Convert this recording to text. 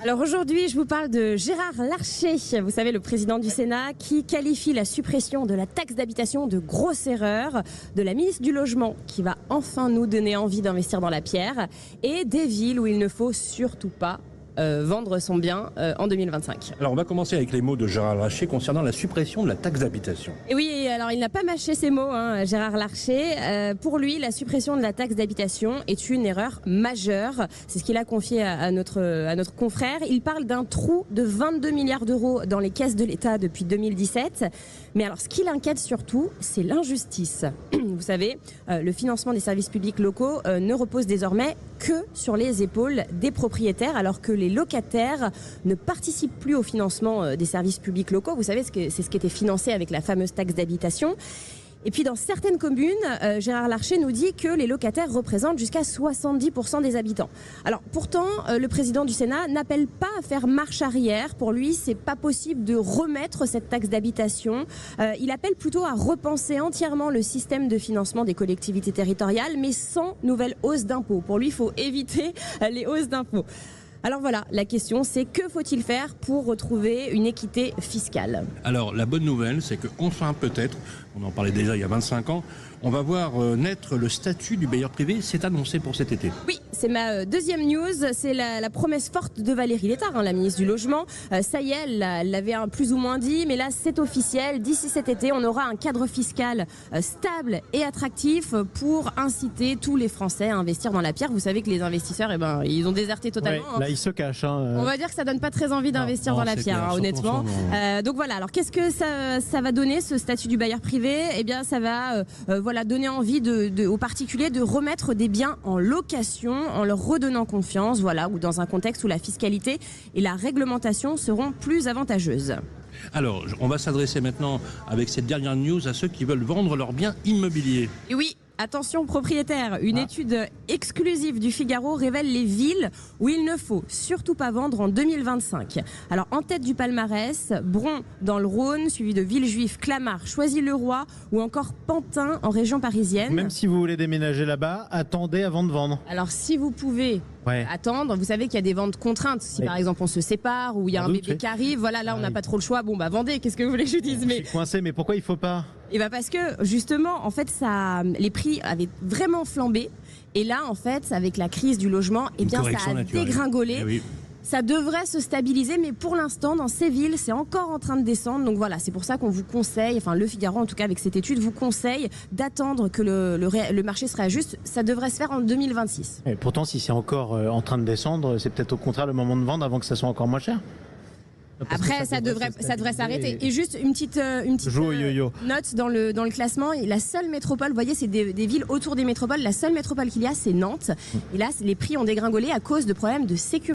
Alors aujourd'hui, je vous parle de Gérard Larcher, vous savez, le président du Sénat, qui qualifie la suppression de la taxe d'habitation de grosse erreur, de la ministre du Logement, qui va enfin nous donner envie d'investir dans la pierre, et des villes où il ne faut surtout pas vendre son bien en 2025. Alors on va commencer avec les mots de Gérard Larcher concernant la suppression de la taxe d'habitation. Et oui, alors il n'a pas mâché ses mots, Gérard Larcher. Pour lui, la suppression de la taxe d'habitation est une erreur majeure. C'est ce qu'il a confié à notre confrère. Il parle d'un trou de 22 milliards d'euros dans les caisses de l'État depuis 2017. Mais alors ce qui l'inquiète surtout, c'est l'injustice. Vous savez, le financement des services publics locaux ne repose désormais que sur les épaules des propriétaires, alors que les locataires ne participent plus au financement des services publics locaux. Vous savez, c'est ce qui était financé avec la fameuse taxe d'habitation. Et puis dans certaines communes, Gérard Larcher nous dit que les locataires représentent jusqu'à 70% des habitants. Alors pourtant, le président du Sénat n'appelle pas à faire marche arrière. Pour lui, c'est pas possible de remettre cette taxe d'habitation. Il appelle plutôt à repenser entièrement le système de financement des collectivités territoriales, mais sans nouvelle hausse d'impôts. Pour lui, il faut éviter les hausses d'impôts. Alors voilà, la question c'est que faut-il faire pour retrouver une équité fiscale ? Alors la bonne nouvelle, c'est que enfin peut-être, on en parlait déjà il y a 25 ans, on va voir naître le statut du bailleur privé, c'est annoncé pour cet été. Oui, c'est ma deuxième news, c'est la promesse forte de Valérie Létard, la ministre du Logement. Ça y est, elle l'avait plus ou moins dit, mais là c'est officiel. D'ici cet été, on aura un cadre fiscal stable et attractif pour inciter tous les Français à investir dans la pierre. Vous savez que les investisseurs, ils ont déserté totalement. Ouais, là, ils se cachent. On va dire que ça donne pas très envie d'investir dans la pierre, honnêtement. Donc voilà, alors qu'est-ce que ça va donner, ce statut du bailleur privé ? Eh bien, ça va donner envie aux particuliers de remettre des biens en location en leur redonnant confiance, ou dans un contexte où la fiscalité et la réglementation seront plus avantageuses. Alors, on va s'adresser maintenant avec cette dernière news à ceux qui veulent vendre leurs biens immobiliers. Et oui. Attention propriétaires, une étude exclusive du Figaro révèle les villes où il ne faut surtout pas vendre en 2025. Alors en tête du palmarès, Bron dans le Rhône, suivi de Villejuif, Clamart, Choisy-le-Roi ou encore Pantin en région parisienne. Même si vous voulez déménager là-bas, attendez avant de vendre. Alors si vous pouvez attendre, vous savez qu'il y a des ventes contraintes. Si par exemple on se sépare ou il y a un bébé qui arrive, là on n'a pas trop le choix. Bon vendez, qu'est-ce que vous voulez que je dise ? Je suis coincé, mais pourquoi il faut pas ? Et parce que justement, en fait, les prix avaient vraiment flambé. Et là, en fait, avec la crise du logement, ça a dégringolé. Oui. Ça devrait se stabiliser, mais pour l'instant, dans ces villes, c'est encore en train de descendre. Donc voilà, c'est pour ça qu'on vous conseille, le Figaro en tout cas avec cette étude, vous conseille d'attendre que le marché se réajuste. Ça devrait se faire en 2026. Et pourtant, si c'est encore en train de descendre, c'est peut-être au contraire le moment de vendre avant que ça soit encore moins cher. Après, ça devrait s'arrêter. Et juste une petite note dans le classement. La seule métropole, vous voyez, c'est des villes autour des métropoles. La seule métropole qu'il y a, c'est Nantes. Et là, les prix ont dégringolé à cause de problèmes de sécurité.